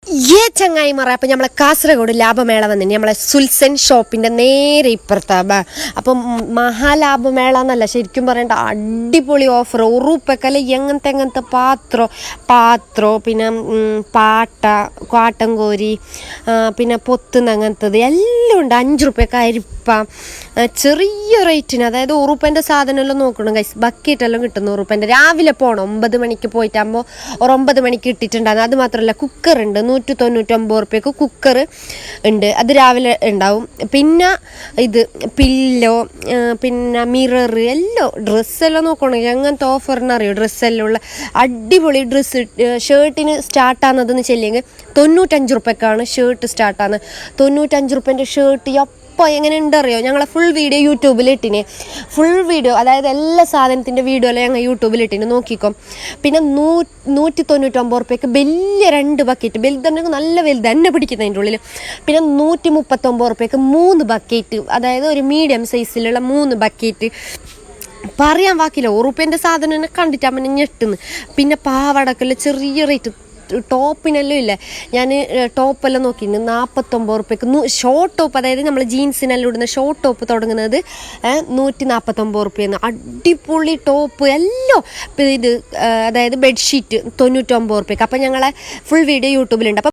ചങ്ങായിമാരെ അപ്പം നമ്മളെ കാസർഗോഡ് ലാഭമേള വന്നിന് നമ്മളെ സുൽസൻ ഷോപ്പിൻ്റെ നേരെ ഇപ്പുറത്താ. അപ്പം മഹാലാഭമേള എന്നല്ല ശരിക്കും പറയേണ്ട അടിപൊളി ഓഫർ. ഉറുപ്പക്കല്ല എങ്ങനത്തെ പാത്രോ പിന്നെ കാട്ടൻകോരി പിന്നെ പൊത്തുന്ന അങ്ങനത്തത് എല്ലാം ഉണ്ട്. 5 റുപ്യക്ക് അരിപ്പ ചെറിയ റേറ്റിന്, അതായത് ഉറുപ്പൻ്റെ സാധനമെല്ലാം നോക്കണം ഗൈസ്. ബക്കറ്റെല്ലാം കിട്ടുന്നു ഉറുപ്പൻ്റെ. രാവിലെ പോകണം, 9 മണിക്ക് പോയിട്ടാകുമ്പോൾ ഒരു 9 മണിക്ക് ഇട്ടിട്ടുണ്ടാകും. അത് മാത്രമല്ല കുക്കറുണ്ട്, 199 റുപ്യക്ക് കുക്കർ ഉണ്ട്, അത് രാവിലെ ഉണ്ടാവും. പിന്നെ ഇത് പില്ലോ പിന്നെ മിറർ എല്ലാം ഡ്രസ്സെല്ലാം നോക്കണമെങ്കിൽ അങ്ങനത്തെ ഓഫറിനറിയോ ഡ്രസ്സെല്ലാം ഉള്ള അടിപൊളി ഡ്രസ്സ്. ഷർട്ടിന് സ്റ്റാർട്ടാകുന്നതെന്ന് ചെല്ലിയെങ്കിൽ 95 റുപ്യക്കാണ് ഷർട്ട് സ്റ്റാർട്ടാകുന്നത്. 95 റുപ്യൻ്റെ ഷർട്ട് അപ്പോൾ എങ്ങനെ ഉണ്ടറിയോ, ഞങ്ങളെ ഫുൾ വീഡിയോ യൂട്യൂബിൽ ഇട്ടിന്. ഫുൾ വീഡിയോ, അതായത് എല്ലാ സാധനത്തിൻ്റെ വീഡിയോ എല്ലാം ഞങ്ങൾ യൂട്യൂബിൽ ഇട്ടിന്, നോക്കിക്കോ. പിന്നെ 199 റുപ്യക്ക് വലിയ 2 ബക്കറ്റ്, വലുതുണ്ടെങ്കിൽ നല്ല വലുത് തന്നെ പിടിക്കുന്നതിൻ്റെ ഉള്ളിൽ. പിന്നെ 139 റുപ്യക്ക് 3 ബക്കറ്റ്, അതായത് ഒരു മീഡിയം സൈസിലുള്ള 3 ബക്കറ്റ്. പറയാൻ വാക്കില്ല, ഉറുപ്പ്യൻ്റെ സാധനം തന്നെ കണ്ടിട്ടാൽ ഞെട്ടുന്നു. പിന്നെ പാവടക്കല്ല ചെറിയ റേറ്റ്. ടോപ്പിനെല്ലാം ഇല്ലേ, ഞാൻ ടോപ്പെല്ലാം നോക്കിയിരുന്നു 49 റുപ്യക്ക് ഷോർട്ട് ടോപ്പ്, അതായത് നമ്മൾ ജീൻസിനെല്ലാം ഇടുന്ന ഷോർട്ട് ടോപ്പ് തുടങ്ങുന്നത് 149 റുപ്യെന്ന്. അടിപൊളി ടോപ്പ് എല്ലാം. ഇത് അതായത് ബെഡ്ഷീറ്റ് 99 റുപ്യക്ക്. അപ്പം ഞങ്ങളെ ഫുൾ വീഡിയോ യൂട്യൂബിലുണ്ട്. അപ്പം